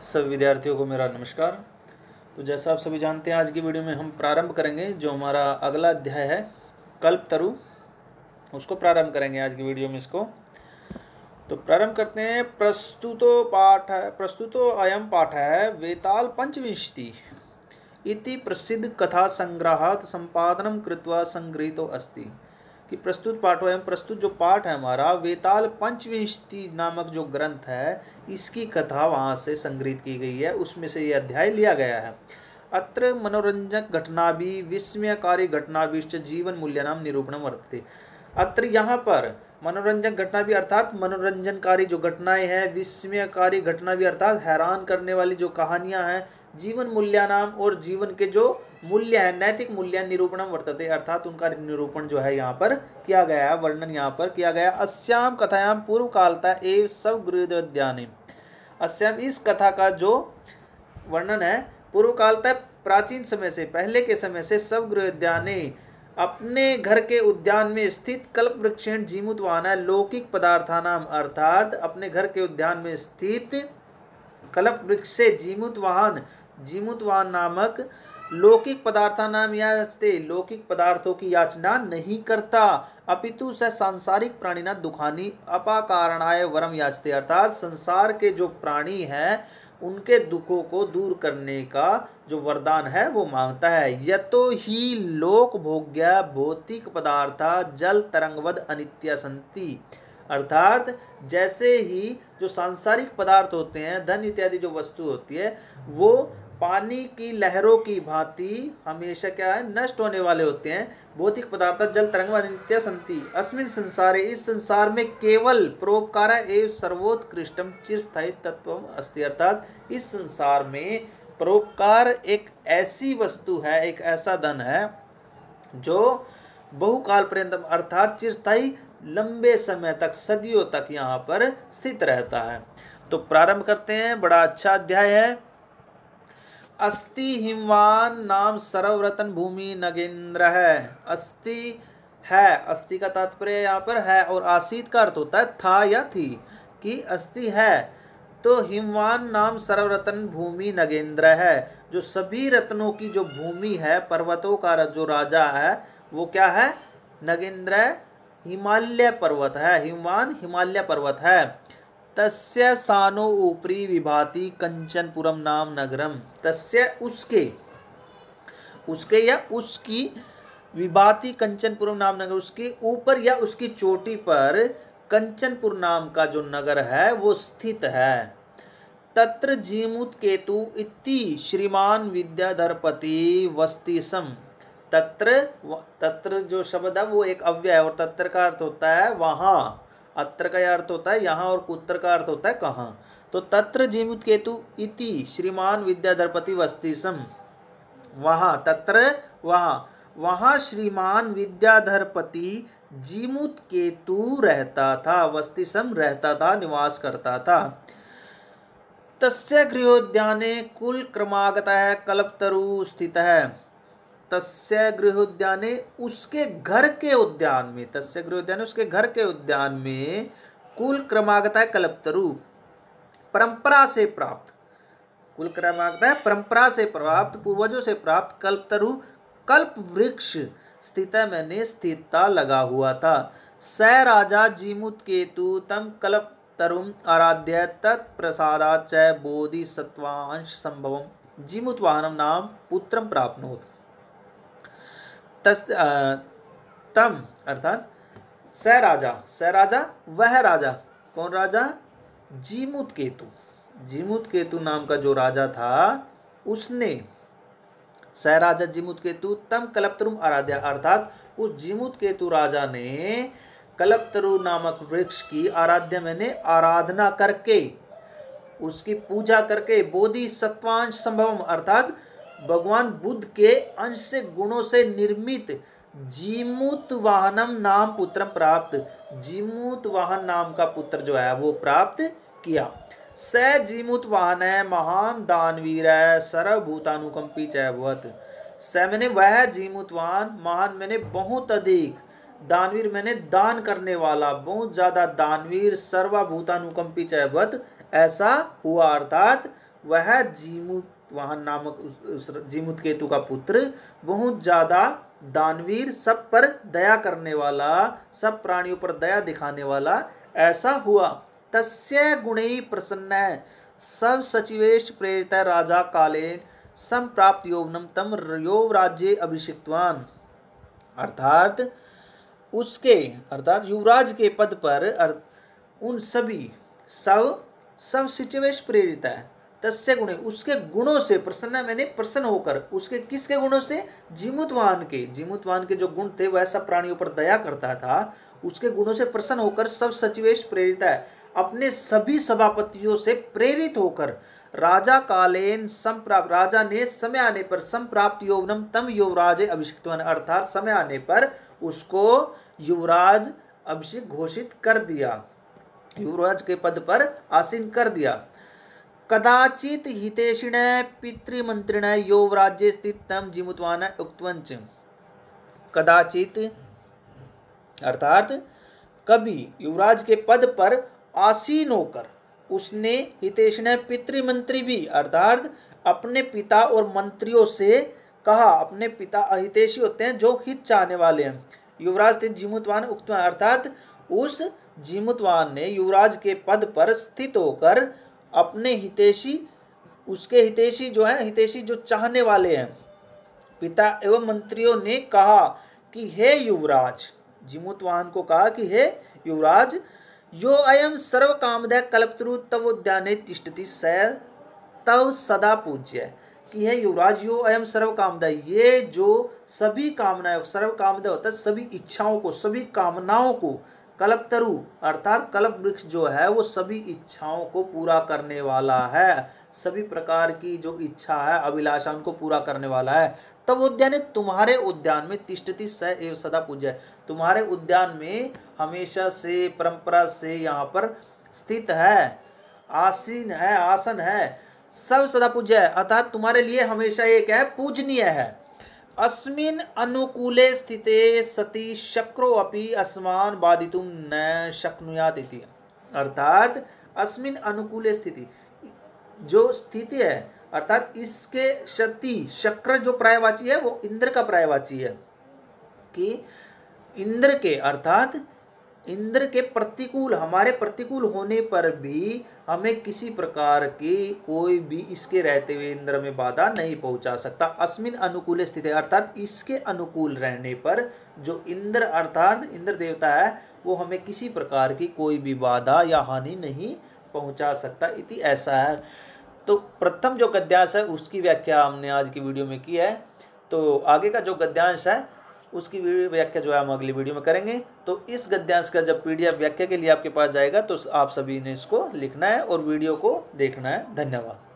सभी विद्यार्थियों को मेरा नमस्कार। तो जैसा आप सभी जानते हैं, आज की वीडियो में हम प्रारंभ करेंगे जो हमारा अगला अध्याय है कल्पतरु, उसको प्रारंभ करेंगे आज की वीडियो में। इसको तो प्रारंभ करते हैं। प्रस्तुतो अयम पाठ है वेताल पंचविंशति इति प्रसिद्ध कथा संग्रहात् संपादनम कृत्वा संगृहीतो अस्ति। कि प्रस्तुत पाठो एवं प्रस्तुत जो पाठ है हमारा वेताल पंचविंशति नामक जो ग्रंथ है, इसकी कथा वहाँ से संग्रहित की गई है, उसमें से ये अध्याय लिया गया है। अत्र मनोरंजक घटनाभि विस्मयकारी घटनाभिश्च जीवन मूल्यानाम निरूपणम वर्तते। अत्र यहाँ पर मनोरंजक घटना भी अर्थात मनोरंजनकारी जो घटनाएं हैं, विस्मयकारी घटना भी अर्थात हैरान करने वाली जो कहानियां हैं, जीवन मूल्यानाम और जीवन के जो मूल्य है, नैतिक मूल्य निरूपणम वर्तते अर्थात उनका निरूपण जो है यहाँ पर किया गया है, वर्णन यहाँ पर किया गया। अस्याम कथायाम पूर्व कालता एवं सब गृहद्याने। अस्याम इस कथा का जो वर्णन है पूर्व कालता प्राचीन समय से, पहले के समय से, सब गृहद्याने अपने घर के उद्यान में स्थित कल्प वृक्षेण जीमूतवाहन है लौकिक पदार्थानाम अर्थात अपने घर के उद्यान में स्थित कल्प वृक्ष से जीमूतवाहन नामक लौकिक पदार्थानाम याचते लौकिक पदार्थों की याचना नहीं करता, अपितु से सांसारिक प्राणिना दुखानी अपाकारणाय वरम याचते अर्थात संसार के जो प्राणी हैं उनके दुखों को दूर करने का जो वरदान है वो मांगता है। यतो ही लोक भोग्य भौतिक पदार्था जल तरंगवद अनित्य संति अर्थात जैसे ही जो सांसारिक पदार्थ होते हैं, धन इत्यादि जो वस्तु होती है, वो पानी की लहरों की भांति हमेशा क्या है, नष्ट होने वाले होते हैं। भौतिक पदार्थ जल तरंगवद अनित्य संति अस्मिन् संसारे इस संसार में केवल परोपकार एवं सर्वोत्कृष्टम चिरस्थायी तत्व अस्ति अर्थात इस संसार में परोपकार एक ऐसी वस्तु है, एक ऐसा धन है जो बहुकाल पर्यंत अर्थात चिरस्थायी लंबे समय तक, सदियों तक यहाँ पर स्थित रहता है। तो प्रारंभ करते हैं। बड़ा अच्छा अध्याय है। अस्ति हिमवान नाम सर्वरतन भूमि नगेंद्र है। अस्ति है, अस्ति का तात्पर्य यहाँ पर है और आसीत का अर्थ होता है था या थी, कि अस्ति है तो हिमवान नाम सर्वरतन भूमि नगेंद्र है, जो सभी रत्नों की जो भूमि है, पर्वतों का जो राजा है वो क्या है, नगेंद्र हिमालय पर्वत है, हिमवान हिमालय पर्वत है। तस्य सानो ऊपरी विभाति कंचनपुरम नाम नगरम। तस्य उसके या उसकी विभाति कंचनपुरम नाम नगर, उसके ऊपर या उसकी चोटी पर कंचनपुर नाम का जो नगर है वो स्थित है। तत्र जीमूत केतु इति श्रीमान विद्याधरपति वस्तिसम। तत्र जो शब्द है वो एक अव्यय है और तत्र का अर्थ होता है वहाँ, अत्र का अर्थ होता है यहाँ और कुत्र का अर्थ होता है कहाँ। तो तत्र जीमूत केतु इति श्रीमान विद्याधरपति वस्तिसम, वहाँ तत्र वहाँ श्रीमान विद्याधरपति जीमूत केतु रहता था, वस्तिसम रहता था, निवास करता था। तस्य गृहोद्याने कुल क्रमागतः कल्पतरु स्थित है। तस्य गृहोद्याने उसके घर के उद्यान में, तस्य गृहोद्याने उसके घर के उद्यान में कुल क्रमागतः कल्पतरु परंपरा से प्राप्त, कुल क्रमागतः परंपरा से प्राप्त, पूर्वजों से प्राप्त कल्पतरु कल्प वृक्ष स्थित मैंने स्थिरता लगा हुआ था। स राजा जीमूत केतु तम कल्पतरुम आराध्य तत्प्रसादात् च बोधिसत्वांश संभवम जीमूतवाहनम नाम पुत्रम प्राप्नोत। तम अर्थात स राजा वह राजा, कौन राजा, जीमूत केतु नाम का जो राजा था उसने, स राजा जीमूत केतु तम कल्पतरुम आराध्या अर्थात उस जीमूत केतु राजा ने कल्पतरु नामक वृक्ष की आराध्या मैंने आराधना करके, उसकी पूजा करके, बोधिसत्वांश संभवम अर्थात भगवान बुद्ध के अंश से गुणों से निर्मित जीमूतवाहनम नाम पुत्रम प्राप्त, जीमूतवाहन नाम का पुत्र जो है वो प्राप्त किया। स जीमूतवाहन है महान दानवीर है सर्वभूतानुकंपी चैवत। स मैंने वह जीमूतवाहन, महान मैंने बहुत अधिक, दानवीर मैंने दान करने वाला, बहुत ज्यादा दानवीर, सर्वभूतानुकंपी चैवत ऐसा हुआ अर्थात वह जीमूतवाहन नामक उस जीमूत केतु का पुत्र बहुत ज़्यादा दानवीर, सब पर दया करने वाला, सब प्राणियों पर दया दिखाने वाला ऐसा हुआ। तस्य गुणै प्रसन्न सब सचिवेश प्रेरित राजा कालेन संप्राप्त यौवनम तम यौवराज्ये अभिषिक्तवान। अर्थात उसके अर्थात युवराज के पद पर उन सभी सब सचिवेश प्रेरित है। तस्य गुणे उसके गुणों से प्रसन्न मैंने प्रसन्न होकर, उसके किसके गुणों से? जीमूतवाहन के जो गुण थे वह सब प्राणियों पर दया करता था, उसके गुणों से प्रसन्न होकर सब सचिवेश प्रेरित है, अपने सभी सभापतियों से प्रेरित होकर राजा कालेन संप्राप्त, राजा ने समय आने पर संप्राप्त यौवनम तम युवराज अभिषिक्तवान, अर्थात समय आने पर उसको युवराज अभिषेक घोषित कर दिया, युवराज के पद पर आसीन कर दिया। कदाचित हितेशिण पितृमंत्रिण यौवराज्ये स्थितम जीमूतवान उक्तवंच। कदाचित अर्थात कभी युवराज के पद पर आसीन होकर उसने हितेशिण पितृमंत्री भी अर्थात अपने पिता और मंत्रियों से कहा, अपने पिता अहितेशी होते हैं जो हित चाहने वाले हैं। युवराज थे जीमूतवान उक्तवान, अर्थात उस जीमूतवान ने युवराज के पद पर स्थित होकर अपने हितेशी, उसके हितेशी जो है, हितेशी जो चाहने वाले हैं, पिता एवं मंत्रियों ने कहा कि हे युवराज, जीमूतवाहन को कहा कि हे युवराज, यो अयम सर्व कामदय कल्पतरु तव उद्याने तिष्ठति स तव सदा पूज्य। कि है युवराज, यो अयम सर्व कामदय, ये जो सभी कामनाएं, सर्व कामदय होता है सभी इच्छाओं को, सभी कामनाओं को, कल्पतरु अर्थात कल्प वृक्ष जो है वो सभी इच्छाओं को पूरा करने वाला है, सभी प्रकार की जो इच्छा है अभिलाषा उनको पूरा करने वाला है। तब उद्यान, तुम्हारे उद्यान में तिष्ठति स एव सदा पूज्य, तुम्हारे उद्यान में हमेशा से परंपरा से यहाँ पर स्थित है, आसीन है, आसन है, सब सदा पूज्य है, अर्थात तुम्हारे लिए हमेशा एक है, पूजनीय है। अस्मिन् अनुकूले स्थिते सति शक्रो अपि अस्मान् बाधितुं न शक्नुयात् इति। अर्थात अस्मिन् अनुकूले स्थिति, जो स्थिति है अर्थात इसके शक्ति, शक्र जो पर्यायवाची है वो इंद्र का पर्यायवाची है, कि इंद्र के अर्थात इंद्र के प्रतिकूल, हमारे प्रतिकूल होने पर भी हमें किसी प्रकार की कोई भी इसके रहते हुए इंद्र में बाधा नहीं पहुंचा सकता। अस्मिन अनुकूल स्थिति अर्थात इसके अनुकूल रहने पर जो इंद्र अर्थात इंद्र देवता है वो हमें किसी प्रकार की कोई भी बाधा या हानि नहीं पहुंचा सकता, इति ऐसा है। तो प्रथम जो गद्यांश है उसकी व्याख्या हमने आज की वीडियो में की है। तो आगे का जो गद्यांश है उसकी व्याख्या जो है हम अगली वीडियो में करेंगे। तो इस गद्यांश का जब PDF व्याख्या के लिए आपके पास जाएगा तो आप सभी ने इसको लिखना है और वीडियो को देखना है। धन्यवाद।